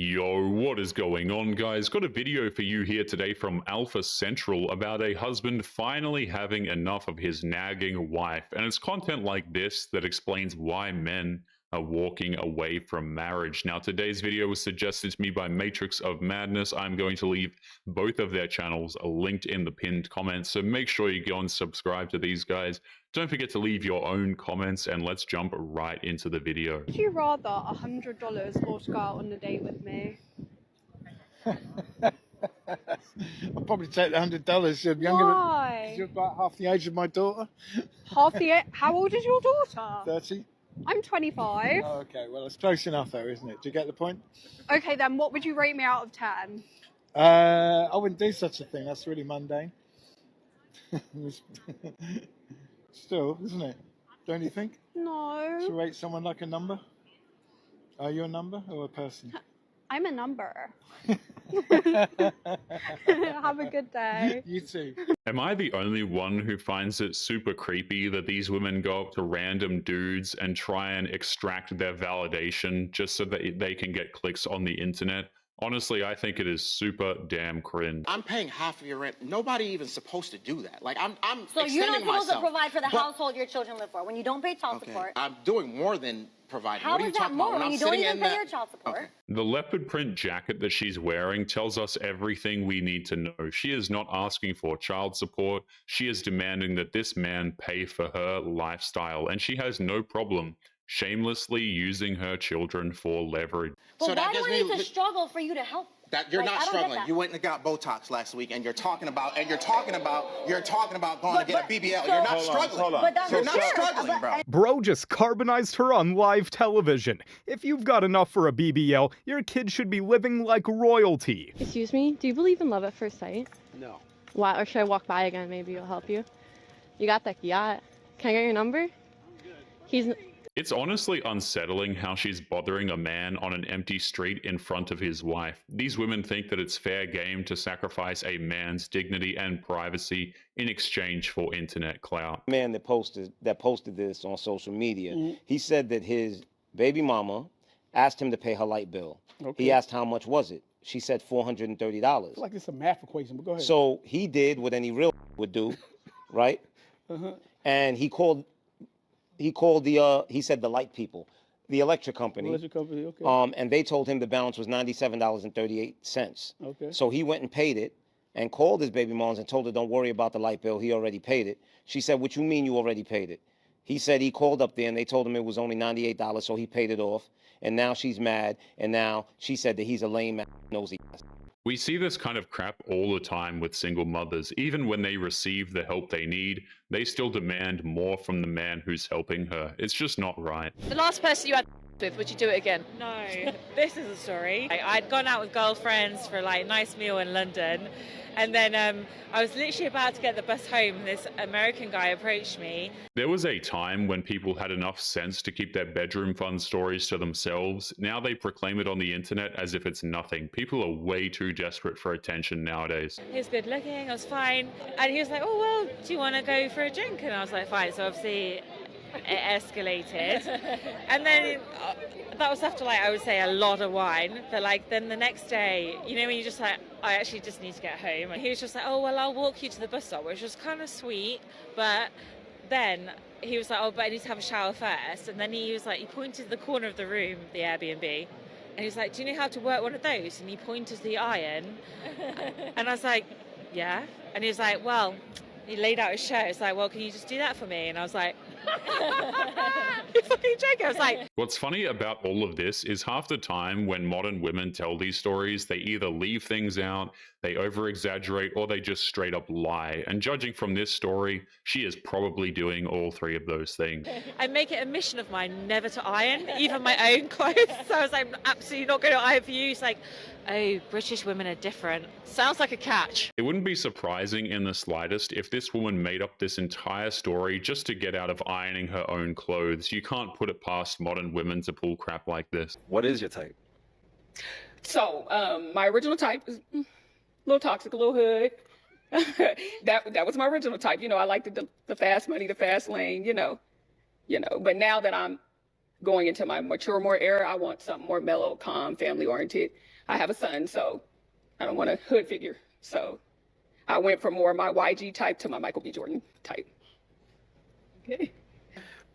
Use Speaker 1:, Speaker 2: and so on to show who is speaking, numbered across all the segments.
Speaker 1: Yo, what is going on, guys? Got a video for you here today from Alpha Central about a husband finally having enough of his nagging wife. And it's content like this that explains why men are walking away from marriage. Now, today's video was suggested to me by Matrix of Madness. I'm going to leave both of their channels linked in the pinned comments, so make sure you go and subscribe to these guys. Don't forget to leave your own comments, and let's jump right into the video.
Speaker 2: Would you rather $100 or to go out on a date with me?
Speaker 3: I'll probably take the $100. You're younger.
Speaker 2: Why?
Speaker 3: You're about half the age of my daughter.
Speaker 2: Half the age? How old is your daughter?
Speaker 3: 30.
Speaker 2: I'm 25.
Speaker 3: Oh, okay, well, it's close enough though, isn't it? Do you get the point?
Speaker 2: Okay, then what would you rate me out of 10?
Speaker 3: I wouldn't do such a thing. That's really mundane. Still, isn't it? Don't you think?
Speaker 2: No.
Speaker 3: To rate someone like a number? Are you a number or a person?
Speaker 2: I'm a number. Have a good day.
Speaker 3: You too.
Speaker 1: Am I the only one who finds it super creepy that these women go up to random dudes and try and extract their validation just so that they can get clicks on the internet? Honestly, I think it is super damn cringe.
Speaker 4: I'm paying half of your rent. Nobody even supposed to do that. Like I'm
Speaker 5: So you're not
Speaker 4: extending
Speaker 5: supposed
Speaker 4: myself.
Speaker 5: to provide for the household your children live for when you don't pay child
Speaker 4: Okay,
Speaker 5: support.
Speaker 4: I'm doing more than providing.
Speaker 5: How
Speaker 4: What are you
Speaker 5: is that
Speaker 4: talking
Speaker 5: more
Speaker 4: about?
Speaker 5: when
Speaker 4: I'm
Speaker 5: you don't
Speaker 4: sitting
Speaker 5: even
Speaker 4: in
Speaker 5: pay
Speaker 4: that-
Speaker 5: your child support?
Speaker 4: Okay.
Speaker 1: The leopard print jacket that she's wearing tells us everything we need to know. She is not asking for child support. She is demanding that this man pay for her lifestyle, and she has no problem shamelessly using her children for leverage.
Speaker 5: But
Speaker 4: So that
Speaker 5: why do
Speaker 4: gives
Speaker 5: I
Speaker 4: me-
Speaker 5: need to struggle for you to help?
Speaker 4: That you're
Speaker 5: Like,
Speaker 4: not
Speaker 5: I don't get
Speaker 4: struggling.
Speaker 5: that.
Speaker 4: You went and got Botox last week, and you're talking about going to get a BBL.
Speaker 5: so-
Speaker 4: You're not
Speaker 5: Hold
Speaker 3: on,
Speaker 4: struggling.
Speaker 3: hold on.
Speaker 5: But that's
Speaker 4: You're not
Speaker 5: fair.
Speaker 4: struggling, bro.
Speaker 6: Bro just carbonized her on live television. If you've got enough for a BBL, your kid should be living like royalty.
Speaker 7: Excuse me, do you believe in love at first sight?
Speaker 3: No.
Speaker 7: Why? Or should I walk by again? Maybe it'll help you. You got that yacht. Can I get your number? He's.
Speaker 1: It's honestly unsettling how she's bothering a man on an empty street in front of his wife. These women think that it's fair game to sacrifice a man's dignity and privacy in exchange for internet clout.
Speaker 8: Man that posted this on social media, he said that his baby mama asked him to pay her light bill.
Speaker 9: Okay.
Speaker 8: He asked how much was it. She said $430.
Speaker 9: It's like it's a math equation, but go ahead.
Speaker 8: So he did what any real would do, right? And he said the light people, the electric company.
Speaker 9: Electric company, okay.
Speaker 8: And they told him the balance was $97.38.
Speaker 9: Okay.
Speaker 8: So he went and paid it and called his baby moms and told her, don't worry about the light bill. He already paid it. She said, what you mean you already paid it? He said he called up there and they told him it was only $98, so he paid it off. And now she's mad. And now she said that he's a lame, nosy ass.
Speaker 1: We see this kind of crap all the time with single mothers. Even when they receive the help they need, they still demand more from the man who's helping her. It's just not right.
Speaker 10: The last person you had with, would you do it again?
Speaker 11: No, this is a story. I'd gone out with girlfriends for like a nice meal in London, and then I was literally about to get the bus home, and this American guy approached me.
Speaker 1: There was a time when people had enough sense to keep their bedroom fun stories to themselves. Now they proclaim it on the internet as if it's nothing. People are way too desperate for attention nowadays.
Speaker 11: He was good looking, I was fine, and he was like, oh well, do you want to go for a drink? And I was like, fine. So obviously it escalated, and then that was after, like, I would say a lot of wine. But like then the next day, you know, when you just like, I actually just need to get home, and he was just like, oh well, I'll walk you to the bus stop, which was kind of sweet. But then he was like, oh, but I need to have a shower first. And then he was like, he pointed to the corner of the room, the Airbnb, and he was like, do you know how to work one of those? And he pointed to the iron, and I was like, yeah. And he was like, well, he laid out his shirt. It's like, well, can you just do that for me? And I was like, you fucking joking. I was like,
Speaker 1: What's funny about all of this is half the time when modern women tell these stories, they either leave things out, they over-exaggerate, or they just straight up lie. And judging from this story, she is probably doing all three of those things.
Speaker 11: I make it a mission of mine never to iron, even my own clothes. So I was like, I'm absolutely not going to iron for you. It's like, oh, British women are different. Sounds like a catch.
Speaker 1: It wouldn't be surprising in the slightest if this woman made up this entire story just to get out of ironing her own clothes. You can't put it past modern women to pull crap like this.
Speaker 12: What is your type?
Speaker 9: So, my original type is a little toxic, a little hood. that was my original type. You know, I liked the fast money, the fast lane, you know. But now that I'm going into my mature more era, I want something more mellow, calm, family oriented. I have a son, so I don't want a hood figure. So I went from more my YG type to my Michael B. Jordan type. Okay.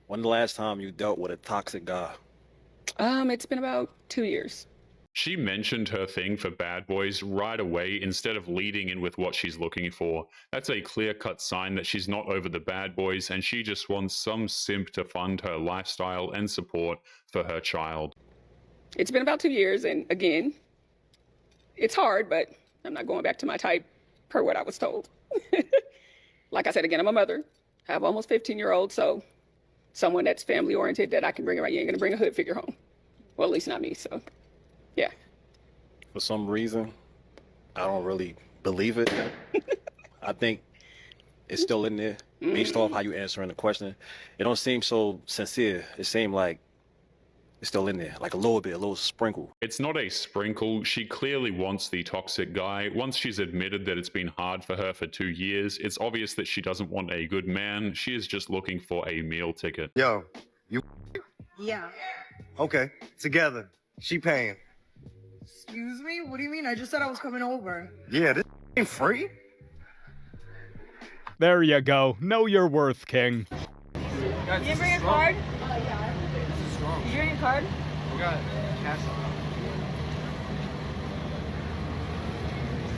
Speaker 12: When the last time you dealt with a toxic guy?
Speaker 9: It's been about 2 years.
Speaker 1: She mentioned her thing for bad boys right away instead of leading in with what she's looking for. That's a clear-cut sign that she's not over the bad boys and she just wants some simp to fund her lifestyle and support for her child.
Speaker 9: It's been about 2 years, and again, it's hard, but I'm not going back to my type per what I was told. Like I said, again, I'm a mother. I have almost 15-year-old, so someone that's family-oriented that I can bring around. You ain't gonna bring a hood figure home. Well, at least not me, so yeah.
Speaker 12: For some reason, I don't really believe it. I think it's still in there based off how you answering the question. It don't seem so sincere. It seemed like it's still in there, like a little bit, a little sprinkle.
Speaker 1: It's not a sprinkle. She clearly wants the toxic guy. Once she's admitted that it's been hard for her for 2 years, it's obvious that she doesn't want a good man. She is just looking for a meal ticket.
Speaker 13: Yo, you.
Speaker 14: Yeah.
Speaker 13: Okay, together. She paying.
Speaker 14: Excuse me? What do you mean? I just said I was coming over.
Speaker 13: Yeah, this ain't free.
Speaker 6: There you go. Know your worth, King.
Speaker 14: You didn't bring a card? Did you bring a card?
Speaker 3: We got cash on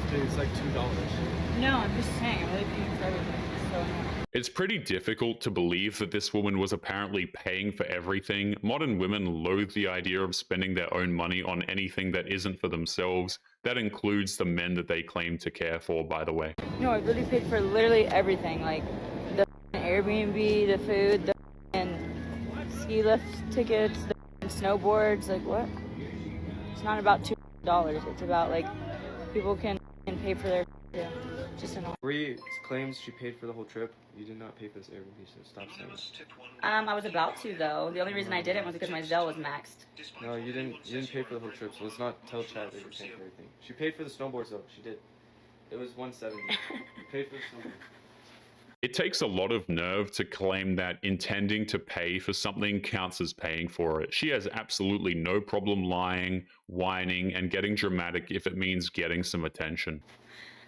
Speaker 3: it. Dude, it's like $2.
Speaker 14: No, I'm just saying. I'm really paying for everything. It's so annoying.
Speaker 1: It's pretty difficult to believe that this woman was apparently paying for everything. Modern women loathe the idea of spending their own money on anything that isn't for themselves. That includes the men that they claim to care for, by the way.
Speaker 14: No, I really paid for literally everything. Like the Airbnb, the food, the ski lift tickets, the snowboards. Like what? It's not about $2. It's about like people can pay for their too. Just annoying.
Speaker 15: Bree claims she paid for the whole trip. You did not pay for this Airbnb, so stop saying that.
Speaker 14: I was about to though. The only reason I didn't was because my Zelle was maxed.
Speaker 15: No, you didn't pay for the whole trip, so let's not tell Chad that you're paying for everything. She paid for the snowboards though, she did. It was $170. You paid for the snowboards.
Speaker 1: It takes a lot of nerve to claim that intending to pay for something counts as paying for it. She has absolutely no problem lying, whining, and getting dramatic if it means getting some attention.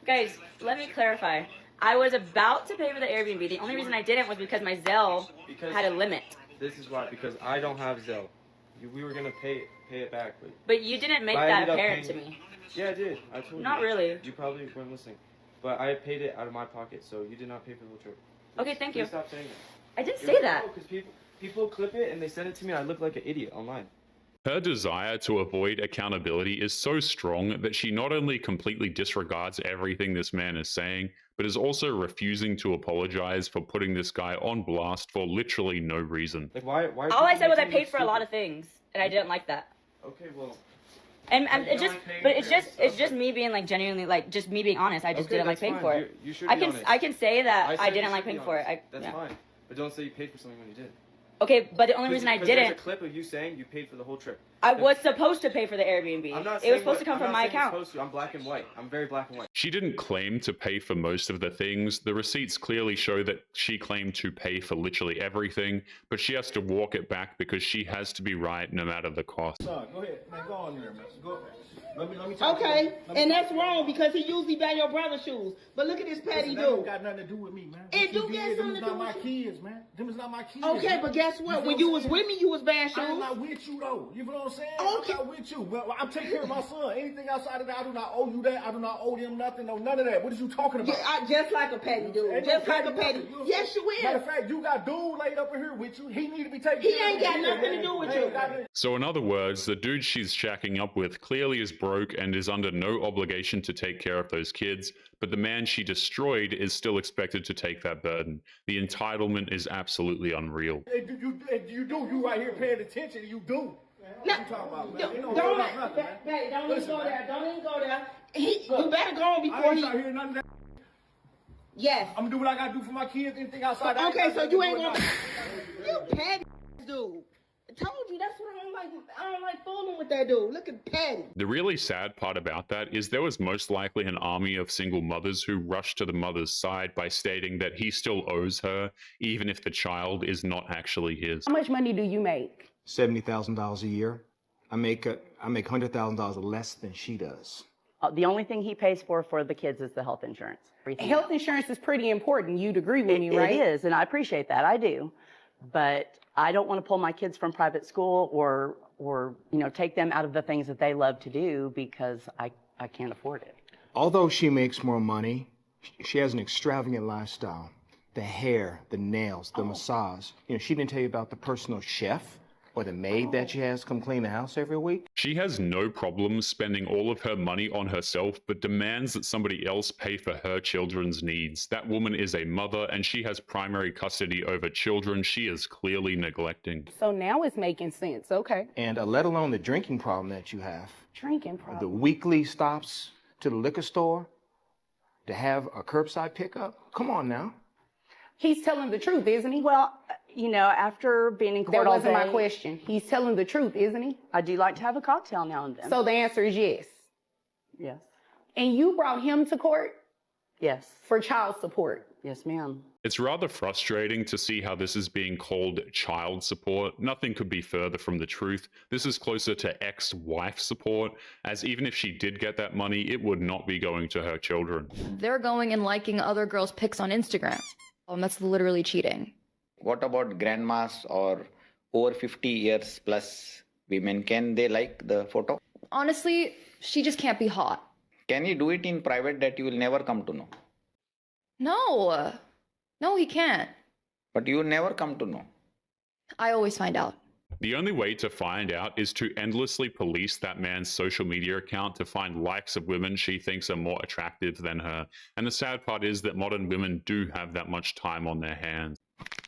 Speaker 14: Guys, let me clarify. I was about to pay for the Airbnb. The only reason I didn't was because my Zelle had a limit.
Speaker 15: This is why, because I don't have Zelle. We were gonna pay it back,
Speaker 14: but you didn't make that apparent to me.
Speaker 15: Yeah, I did. I told you.
Speaker 14: Not really.
Speaker 15: You probably weren't listening. But I paid it out of my pocket, so you did not pay for the whole trip.
Speaker 14: Okay, thank you.
Speaker 15: Stop saying that.
Speaker 14: I didn't say that.
Speaker 15: Because people clip it and they send it to me and I look like an idiot online.
Speaker 1: Her desire to avoid accountability is so strong that she not only completely disregards everything this man is saying, but is also refusing to apologize for putting this guy on blast for literally no reason.
Speaker 15: Like why
Speaker 14: all I said was I paid for a lot of things, and I didn't like that.
Speaker 15: Okay, well.
Speaker 14: And it's just me being like genuinely like just me being honest. I just didn't like paying for it.
Speaker 15: You should be honest.
Speaker 14: I can say that I didn't like paying for it.
Speaker 15: That's fine, but don't say you paid for something when you did.
Speaker 14: Okay, but the only reason I didn't.
Speaker 15: There's a clip of you saying you paid for the whole trip.
Speaker 14: I was supposed to pay for the Airbnb.
Speaker 15: I'm not
Speaker 14: it was supposed to come from my account.
Speaker 15: I'm black and white. I'm very black and white.
Speaker 1: She didn't claim to pay for most of the things. The receipts clearly show that she claimed to pay for literally everything, but she has to walk it back because she has to be right no matter the cost.
Speaker 3: Son, go ahead, man. Go on there, man. Go ahead. Let me talk
Speaker 16: okay,
Speaker 3: to
Speaker 16: and that's wrong because he usually buy your brother's shoes. But look at this petty dude.
Speaker 3: That don't got nothing to do with me, man.
Speaker 16: It do get something to do with
Speaker 3: my kids, man. Them is not my kids.
Speaker 16: Okay,
Speaker 3: man.
Speaker 16: but guess what? When you was with me, you was buying shoes.
Speaker 3: I'm not with you though. You know what I'm saying?
Speaker 16: Okay.
Speaker 3: I'm not with you. Well, I'm taking care of my son. Anything outside of that, I do not owe you that. I do not owe them nothing. No, none of that. What are you talking about?
Speaker 16: Yeah, just like a petty dude. Just like a petty. Yes, you will.
Speaker 3: Matter of fact, you got dude laid up in here with you. He need to be taken care of.
Speaker 16: He ain't got nothing to do with you.
Speaker 1: So in other words, the dude she's shacking up with clearly is broke and is under no obligation to take care of those kids, but the man she destroyed is still expected to take that burden. The entitlement is absolutely unreal.
Speaker 3: You right here paying attention. You do.
Speaker 16: No,
Speaker 3: what you talking about, man?
Speaker 16: Don't even go there. Don't even go there. You better go on before
Speaker 3: I ain't hear none of that.
Speaker 16: Yes.
Speaker 3: I'm gonna do what I gotta do for my kids. Anything outside.
Speaker 16: Okay, so you ain't gonna. You petty dude. I told you that's what I don't like. I don't like fooling with that dude. Look at Patty.
Speaker 1: The really sad part about that is there was most likely an army of single mothers who rushed to the mother's side by stating that he still owes her, even if the child is not actually his.
Speaker 17: How much money do you make? $70,000 a year. I make $100,000 less than she does.
Speaker 18: The only thing he pays for the kids is the health insurance.
Speaker 19: Health insurance is pretty important. You'd agree with me, right?
Speaker 18: It is, and I appreciate that. I do. But I don't want to pull my kids from private school or take them out of the things that they love to do because I can't afford it.
Speaker 17: Although she makes more money, she has an extravagant lifestyle. The hair, the nails, the massage. She didn't tell you about the personal chef or the maid that she has come clean the house every week.
Speaker 1: She has no problem spending all of her money on herself, but demands that somebody else pay for her children's needs. That woman is a mother, and she has primary custody over children she is clearly neglecting.
Speaker 19: So now it's making sense, okay.
Speaker 17: And let alone the drinking problem that you have.
Speaker 19: Drinking problem?
Speaker 17: The weekly stops to the liquor store to have a curbside pickup. Come on now.
Speaker 19: He's telling the truth, isn't he?
Speaker 18: Well, after being in court all day...
Speaker 19: That wasn't my question. He's telling the truth, isn't he?
Speaker 18: I do like to have a cocktail now and then.
Speaker 19: So the answer is yes?
Speaker 18: Yes.
Speaker 19: And you brought him to court?
Speaker 18: Yes.
Speaker 19: For child support?
Speaker 18: Yes, ma'am.
Speaker 1: It's rather frustrating to see how this is being called child support. Nothing could be further from the truth. This is closer to ex-wife support, as even if she did get that money, it would not be going to her children.
Speaker 20: They're going and liking other girls' pics on Instagram. That's literally cheating.
Speaker 21: What about grandmas or over 50 years plus women? Can they like the photo?
Speaker 20: Honestly, she just can't be hot.
Speaker 21: Can he do it in private that you will never come to know?
Speaker 20: No. No, he can't.
Speaker 21: But you will never come to know.
Speaker 20: I always find out.
Speaker 1: The only way to find out is to endlessly police that man's social media account to find likes of women she thinks are more attractive than her. And the sad part is that modern women do have that much time on their hands.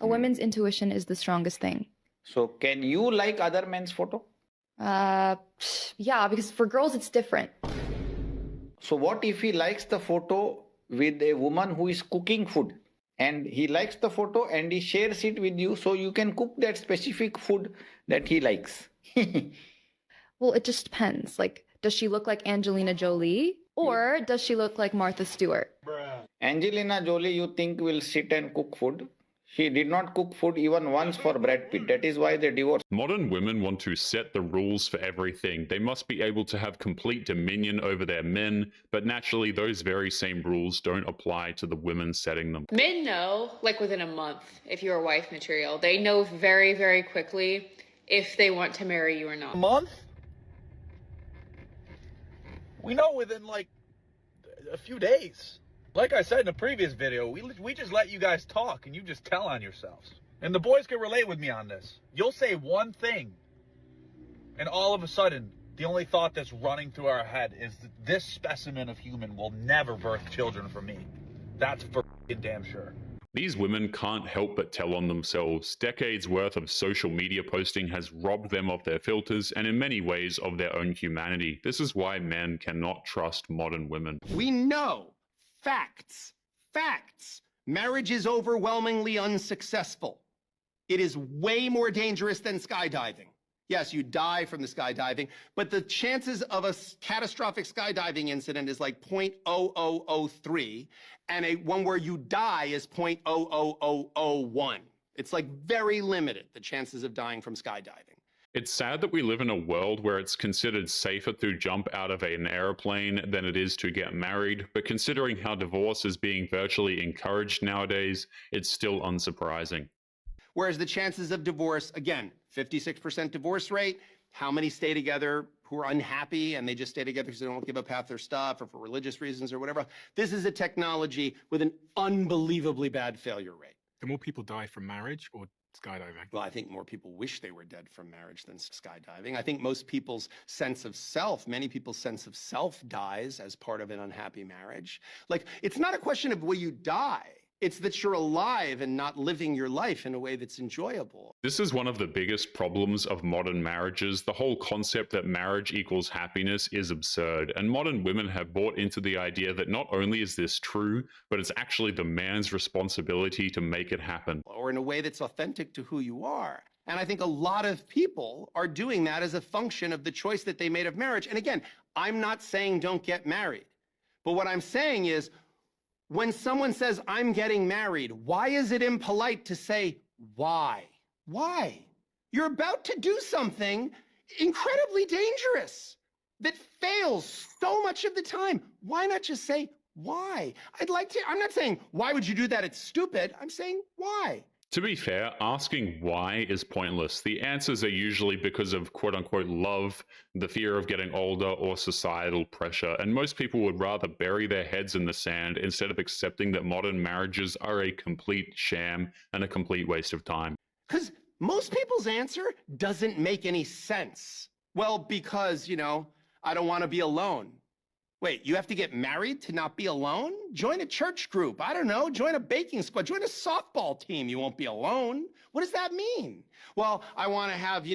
Speaker 20: A woman's intuition is the strongest thing.
Speaker 21: So can you like other men's photo?
Speaker 20: Yeah, because for girls it's different.
Speaker 21: So what if he likes the photo with a woman who is cooking food? And he likes the photo and he shares it with you so you can cook that specific food that he likes.
Speaker 20: Well, it just depends. Like, does she look like Angelina Jolie or does she look like Martha Stewart?
Speaker 21: Angelina Jolie, you think, will sit and cook food? She did not cook food even once for Brad Pitt. That is why they divorced.
Speaker 1: Modern women want to set the rules for everything. They must be able to have complete dominion over their men, but naturally those very same rules don't apply to the women setting them.
Speaker 10: Men know, like within a month, if you're wife material. They know very, very quickly if they want to marry you or not.
Speaker 3: A month? We know within like a few days. Like I said in the previous video, we just let you guys talk and you just tell on yourselves. And the boys can relate with me on this. You'll say one thing and all of a sudden the only thought that's running through our head is that this specimen of human will never birth children for me. That's for damn sure.
Speaker 1: These women can't help but tell on themselves. Decades worth of social media posting has robbed them of their filters and in many ways of their own humanity. This is why men cannot trust modern women.
Speaker 22: We know. Facts. Marriage is overwhelmingly unsuccessful. It is way more dangerous than skydiving. Yes, you die from the skydiving, but the chances of a catastrophic skydiving incident is like 0.0003, and one where you die is 0.00001. It's like very limited, the chances of dying from skydiving.
Speaker 1: It's sad that we live in a world where it's considered safer to jump out of an airplane than it is to get married, but considering how divorce is being virtually encouraged nowadays, it's still unsurprising.
Speaker 22: Whereas the chances of divorce, again, 56% divorce rate, how many stay together who are unhappy and they just stay together because they don't give up half their stuff or for religious reasons or whatever. This is a technology with an unbelievably bad failure rate.
Speaker 23: Do more people die from marriage or skydiving?
Speaker 22: Well, I think more people wish they were dead from marriage than skydiving. I think most people's sense of self, many people's sense of self dies as part of an unhappy marriage. Like, it's not a question of will you die. It's that you're alive and not living your life in a way that's enjoyable.
Speaker 1: This is one of the biggest problems of modern marriages. The whole concept that marriage equals happiness is absurd, and modern women have bought into the idea that not only is this true, but it's actually the man's responsibility to make it happen.
Speaker 22: Or in a way that's authentic to who you are. And I think a lot of people are doing that as a function of the choice that they made of marriage. And again, I'm not saying don't get married. But what I'm saying is, when someone says, I'm getting married, why is it impolite to say, why? Why? You're about to do something incredibly dangerous that fails so much of the time. Why not just say why? I'm not saying, why would you do that? It's stupid. I'm saying, why?
Speaker 1: To be fair, asking why is pointless. The answers are usually because of quote-unquote love, the fear of getting older, or societal pressure, and most people would rather bury their heads in the sand instead of accepting that modern marriages are a complete sham and a complete waste of time.
Speaker 22: Because most people's answer doesn't make any sense. Well, because, I don't want to be alone. Wait, you have to get married to not be alone? Join a church group. I don't know. Join a baking squad. Join a softball team. You won't be alone. What does that mean? Well, I want to have,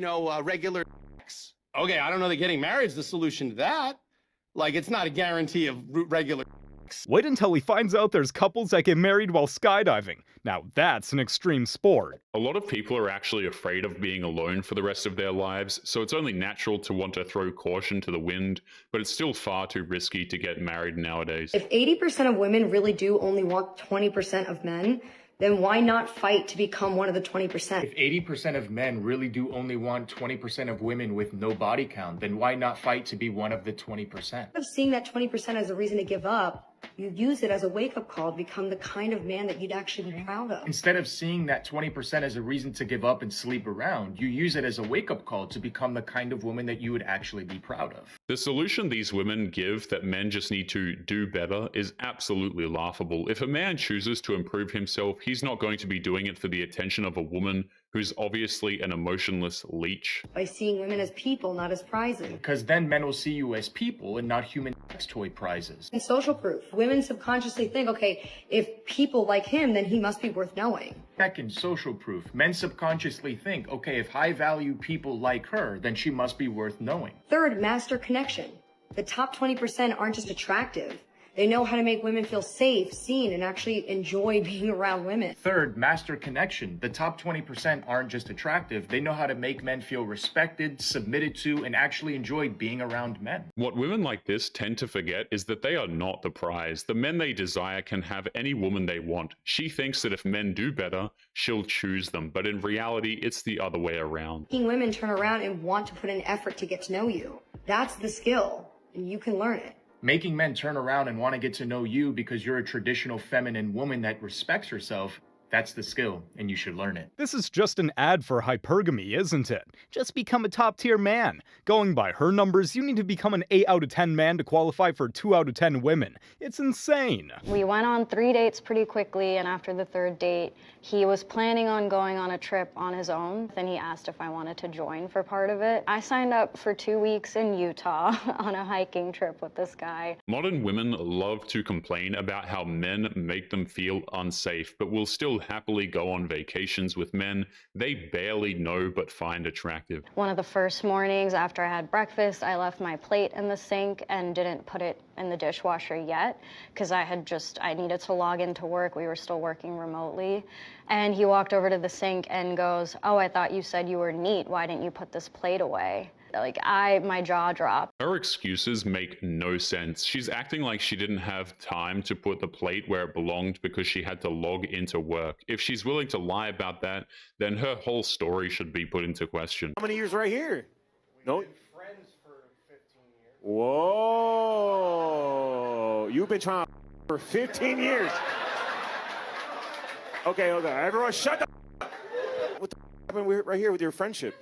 Speaker 22: regular sex. Okay, I don't know that getting married is the solution to that. Like, it's not a guarantee of regular sex.
Speaker 6: Wait until he finds out there's couples that get married while skydiving. Now that's an extreme sport.
Speaker 1: A lot of people are actually afraid of being alone for the rest of their lives, so it's only natural to want to throw caution to the wind, but it's still far too risky to get married nowadays.
Speaker 2: If 80% of women really do only want 20% of men, then why not fight to become one of the 20%?
Speaker 17: If 80% of men really do only want 20% of women with no body count, then why not fight to be one of the 20%?
Speaker 2: Instead of seeing that 20% as a reason to give up, you use it as a wake-up call to become the kind of man that you'd actually be proud of.
Speaker 17: Instead of seeing that 20% as a reason to give up and sleep around, you use it as a wake-up call to become the kind of woman that you would actually be proud of.
Speaker 1: The solution these women give that men just need to do better is absolutely laughable. If a man chooses to improve himself, he's not going to be doing it for the attention of a woman who's obviously an emotionless leech.
Speaker 2: By seeing women as people, not as prizes.
Speaker 17: Because then men will see you as people and not human sex toy prizes.
Speaker 2: And social proof. Women subconsciously think, okay, if people like him, then he must be worth knowing.
Speaker 17: Second, social proof. Men subconsciously think, okay, if high value people like her, then she must be worth knowing.
Speaker 2: Third, master connection. The top 20% aren't just attractive. They know how to make women feel safe, seen, and actually enjoy being around women.
Speaker 17: Third, master connection. The top 20% aren't just attractive. They know how to make men feel respected, submitted to, and actually enjoy being around men.
Speaker 1: What women like this tend to forget is that they are not the prize. The men they desire can have any woman they want. She thinks that if men do better, she'll choose them. But in reality, it's the other way around.
Speaker 2: Making women turn around and want to put in effort to get to know you. That's the skill, and you can learn it.
Speaker 17: Making men turn around and want to get to know you because you're a traditional feminine woman that respects herself, that's the skill, and you should learn it.
Speaker 6: This is just an ad for hypergamy, isn't it? Just become a top-tier man. Going by her numbers, you need to become an 8 out of 10 man to qualify for 2 out of 10 women. It's insane.
Speaker 4: We went on 3 dates pretty quickly, and after the 3rd date, he was planning on going on a trip on his own. Then he asked if I wanted to join for part of it. I signed up for 2 weeks in Utah on a hiking trip with this guy.
Speaker 1: Modern women love to complain about how men make them feel unsafe, but will still happily go on vacations with men they barely know but find attractive.
Speaker 4: One of the first mornings after I had breakfast, I left my plate in the sink and didn't put it in the dishwasher yet because I needed to log into work. We were still working remotely. And he walked over to the sink and goes, "Oh, I thought you said you were neat. Why didn't you put this plate away?" My jaw dropped.
Speaker 1: Her excuses make no sense. She's acting like she didn't have time to put the plate where it belonged because she had to log into work. If she's willing to lie about that, then her whole story should be put into question.
Speaker 12: How many years right here? No. Friends for 15 years. Whoa. You've been trying for 15 years. Okay. Everyone shut up. What the happened right here with your friendship?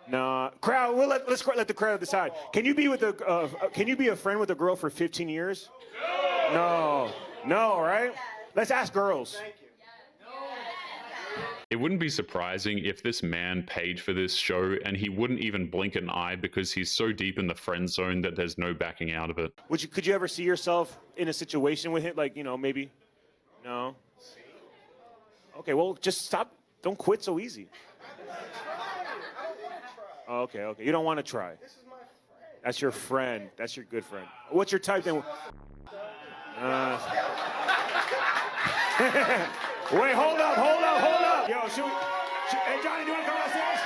Speaker 12: Nah, crowd. Let's let the crowd decide. Can you be a friend with a girl for 15 years? No, right? Let's ask girls.
Speaker 1: It wouldn't be surprising if this man paid for this show and he wouldn't even blink an eye because he's so deep in the friend zone that there's no backing out of it.
Speaker 12: Could you ever see yourself in a situation with him? Like, maybe? No. Okay, well, just stop. Don't quit so easy. Okay. You don't want to try. This is my friend. That's your friend. That's your good friend. What's your type then? Wait, hold up. Yo, hey, Johnny, do you want to come downstairs?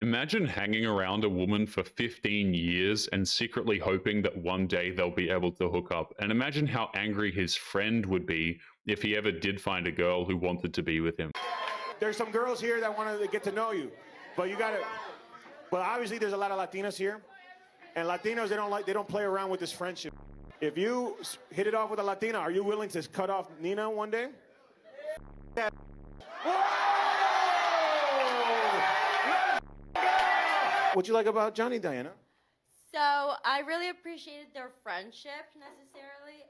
Speaker 1: Imagine hanging around a woman for 15 years and secretly hoping that one day they'll be able to hook up. And imagine how angry his friend would be if he ever did find a girl who wanted to be with him.
Speaker 5: There's some girls here that want to get to know you, but you gotta. But obviously, there's a lot of Latinas here, and Latinos they don't play around with this friendship. If you hit it off with a Latina, are you willing to cut off Nina one day? What you like about Johnny, Diana?
Speaker 7: So I really appreciated their friendship necessarily.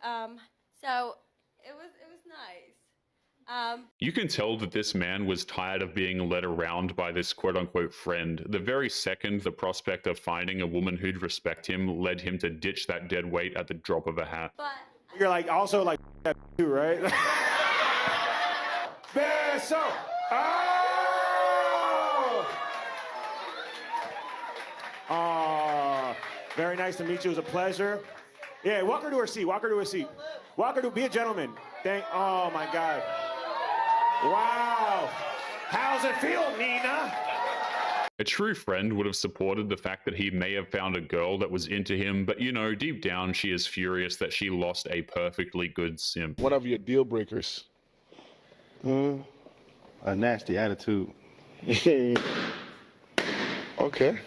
Speaker 7: So it was nice.
Speaker 1: You can tell that this man was tired of being led around by this quote-unquote friend. The very second the prospect of finding a woman who'd respect him led him to ditch that dead weight at the drop of a hat.
Speaker 7: But
Speaker 5: you're like also like that too, right? Beso! Oh, very nice to meet you. It was a pleasure. Yeah, walk her to her seat. Walk her to her seat. Walk her to be a gentleman. Oh my God. Wow. How's it feel, Nina?
Speaker 1: A true friend would have supported the fact that he may have found a girl that was into him, but you know, deep down she is furious that she lost a perfectly good simp.
Speaker 8: One of your deal breakers?
Speaker 24: A nasty attitude.
Speaker 8: Okay.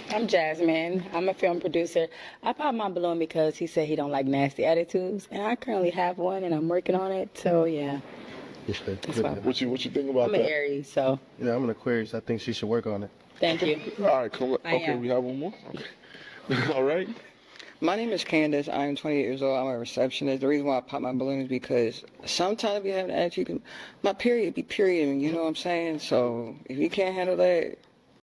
Speaker 14: I'm Jasmine. I'm a film producer. I popped my balloon because he said he don't like nasty attitudes, and I currently have one, and I'm working on it. So yeah.
Speaker 8: What you think about
Speaker 14: I'm
Speaker 8: that?
Speaker 14: an Aries, so.
Speaker 24: Yeah, I'm an Aquarius. I think she should work on it.
Speaker 14: Thank you.
Speaker 8: All right, cool.
Speaker 14: I
Speaker 8: Okay,
Speaker 14: am.
Speaker 8: we have one more. Okay. All right.
Speaker 25: My name is Candace. I am 28 years old. I'm a receptionist. The reason why I pop my balloon is because sometimes you have an attitude. My period be period, you know what I'm saying? So if you can't handle that.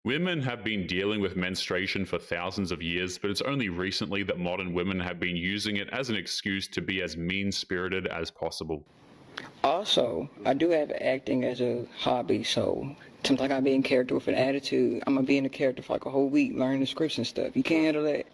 Speaker 1: Women have been dealing with menstruation for thousands of years, but it's only recently that modern women have been using it as an excuse to be as mean-spirited as possible.
Speaker 25: Also, I do have acting as a hobby, so sometimes I gotta be in character with an attitude. I'm gonna be in the character for like a whole week, learning the scripts and stuff. You can't handle that.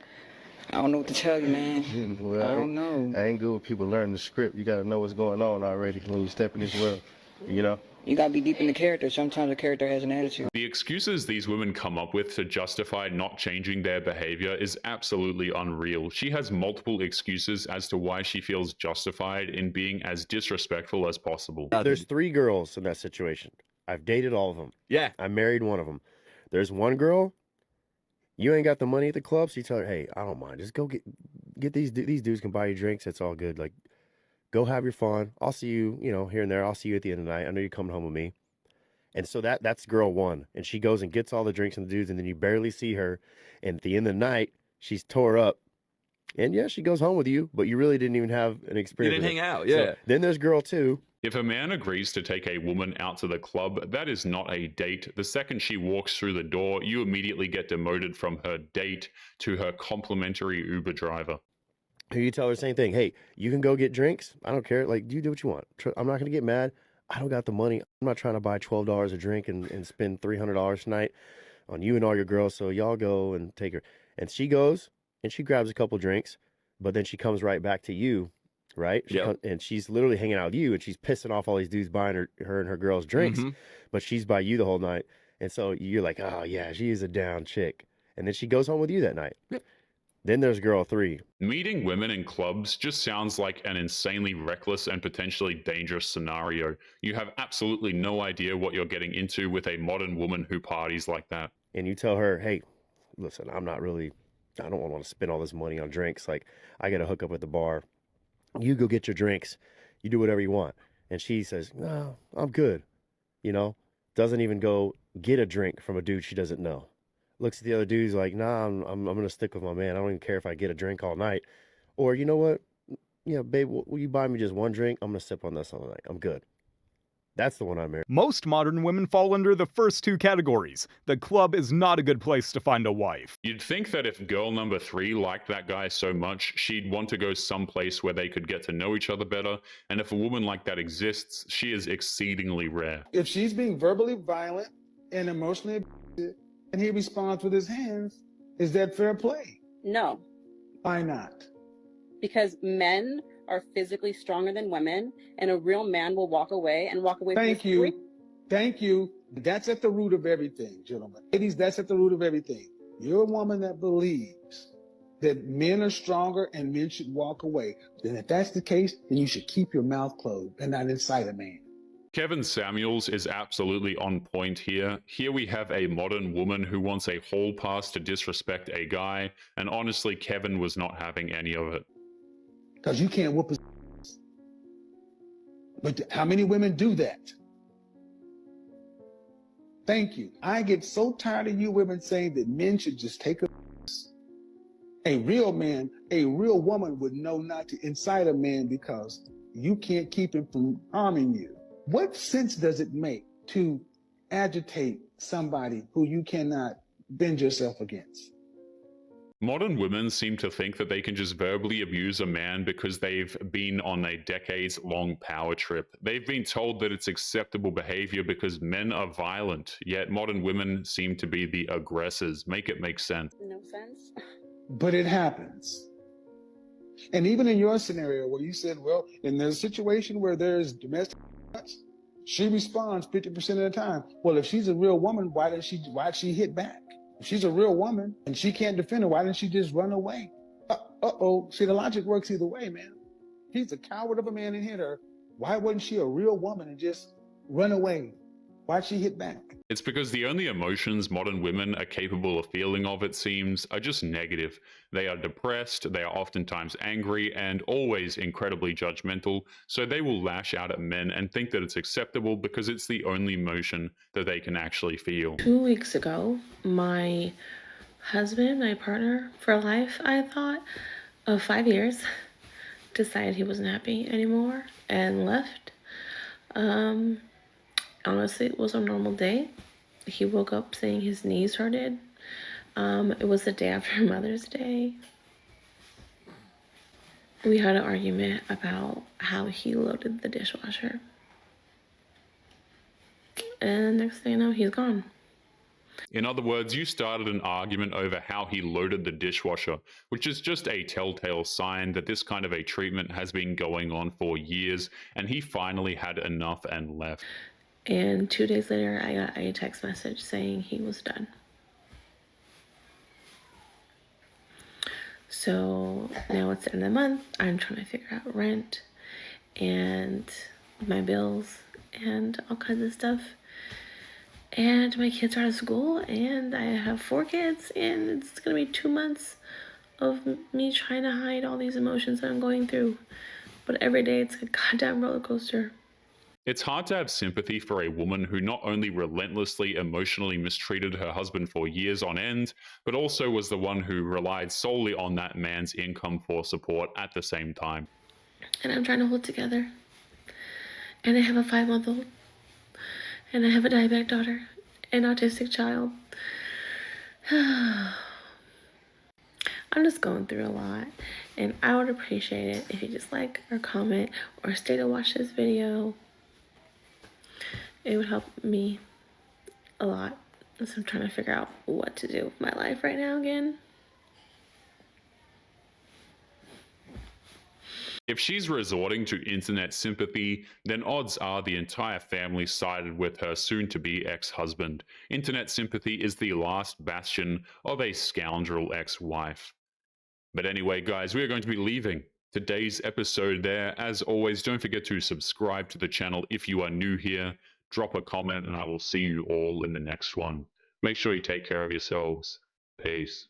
Speaker 25: I don't know what to tell you, man.
Speaker 24: Well,
Speaker 25: I don't know.
Speaker 24: I ain't good with people learning the script. You gotta know what's going on already when you step in this world, you know?
Speaker 25: You gotta be deep in the character. Sometimes a character has an attitude.
Speaker 1: The excuses these women come up with to justify not changing their behavior is absolutely unreal. She has multiple excuses as to why she feels justified in being as disrespectful as possible.
Speaker 26: There's 3 girls in that situation. I've dated all of them.
Speaker 27: Yeah.
Speaker 26: I married one of them. There's one girl, you ain't got the money at the club, so you tell her, hey, I don't mind. Just go get these dudes can buy you drinks. It's all good. Like, go have your fun. I'll see you, here and there. I'll see you at the end of the night. I know you're coming home with me. And so that's girl 1. And she goes and gets all the drinks and the dudes, and then you barely see her. And at the end of the night, she's tore up. And yeah, she goes home with you, but you really didn't even have an experience.
Speaker 27: You didn't
Speaker 26: with
Speaker 27: hang
Speaker 26: her.
Speaker 27: out, yeah.
Speaker 26: So then there's girl 2.
Speaker 1: If a man agrees to take a woman out to the club, that is not a date. The second she walks through the door, you immediately get demoted from her date to her complimentary Uber driver.
Speaker 26: You tell her the same thing. Hey, you can go get drinks. I don't care. Like, you do what you want. I'm not going to get mad. I don't got the money. I'm not trying to buy $12 a drink and spend $300 tonight on you and all your girls. So y'all go and take her. And she goes and she grabs a couple drinks, but then she comes right back to you, right? And she's literally hanging out with you, and she's pissing off all these dudes buying her and her girls drinks, but she's by you the whole night. And so you're like, oh yeah, she is a down chick. And then she goes home with you that night. Then there's girl 3.
Speaker 1: Meeting women in clubs just sounds like an insanely reckless and potentially dangerous scenario. You have absolutely no idea what you're getting into with a modern woman who parties like that.
Speaker 26: And you tell her, hey, listen, I don't want to spend all this money on drinks. Like, I got to hook up at the bar. You go get your drinks. You do whatever you want. And she says, no, I'm good. Doesn't even go get a drink from a dude she doesn't know. Looks at the other dudes like, nah, I'm going to stick with my man. I don't even care if I get a drink all night. Or, you know what? Yeah, babe, will you buy me just one drink? I'm going to sip on this all night. I'm good. That's the one I married.
Speaker 6: Most modern women fall under the first 2 categories. The club is not a good place to find a wife.
Speaker 1: You'd think that if girl number 3 liked that guy so much, she'd want to go someplace where they could get to know each other better. And if a woman like that exists, she is exceedingly rare.
Speaker 28: If she's being verbally violent and emotionally abusive, and he responds with his hands, is that fair play?
Speaker 14: No,
Speaker 28: Why not?
Speaker 14: because men are physically stronger than women, and a real man will walk away
Speaker 28: Thank you. Thank you. That's at the root of everything, gentlemen. Ladies, that's at the root of everything. You're a woman that believes that men are stronger and men should walk away. Then if that's the case, then you should keep your mouth closed and not incite a man.
Speaker 1: Kevin Samuels is absolutely on point here. Here we have a modern woman who wants a hall pass to disrespect a guy, and honestly, Kevin was not having any of it.
Speaker 28: Because you can't whoop his ass. But how many women do that? Thank you. I get so tired of you women saying that men should just take a real man, a real woman would know not to incite a man because you can't keep him from harming you. What sense does it make to agitate somebody who you cannot bend yourself against?
Speaker 1: Modern women seem to think that they can just verbally abuse a man because they've been on a decades-long power trip. They've been told that it's acceptable behavior because men are violent, yet modern women seem to be the aggressors. Make it make sense.
Speaker 14: No sense.
Speaker 28: But it happens. And even in your scenario where you said, well, in the situation where there's domestic violence, she responds 50% of the time. Well, if she's a real woman, why'd she hit back? If she's a real woman and she can't defend her, why didn't she just run away? Uh-oh. See, the logic works either way, man. He's a coward of a man and hit her. Why wasn't she a real woman and just run away? Why'd she hit back?
Speaker 1: It's because the only emotions modern women are capable of feeling of, it seems, are just negative. They are depressed, they are oftentimes angry, and always incredibly judgmental, so they will lash out at men and think that it's acceptable because it's the only emotion that they can actually feel.
Speaker 9: 2 weeks ago, my husband, my partner for life, I thought, of 5 years, decided he wasn't happy anymore and left. Honestly, it was a normal day. He woke up saying his knees hurted. It was the day after Mother's Day. We had an argument about how he loaded the dishwasher. And next thing you know, he's gone.
Speaker 1: In other words, you started an argument over how he loaded the dishwasher, which is just a telltale sign that this kind of a treatment has been going on for years, and he finally had enough and left.
Speaker 9: And 2 days later, I got a text message saying he was done. So now it's the end of the month. I'm trying to figure out rent and my bills and all kinds of stuff. And my kids are out of school and I have 4 kids and it's going to be 2 months of me trying to hide all these emotions that I'm going through. But every day it's a goddamn roller coaster.
Speaker 1: It's hard to have sympathy for a woman who not only relentlessly emotionally mistreated her husband for years on end, but also was the one who relied solely on that man's income for support at the same time.
Speaker 9: And I'm trying to hold together. And I have a 5-month-old. And I have a diabetic daughter. An autistic child. I'm just going through a lot. And I would appreciate it if you just like or comment or stay to watch this video. It would help me a lot. So I'm trying to figure out what to do with my life right now again.
Speaker 1: If she's resorting to internet sympathy, then odds are the entire family sided with her soon-to-be ex-husband. Internet sympathy is the last bastion of a scoundrel ex-wife. But anyway, guys, we are going to be leaving today's episode there. As always, don't forget to subscribe to the channel if you are new here. Drop a comment and I will see you all in the next one. Make sure you take care of yourselves. Peace.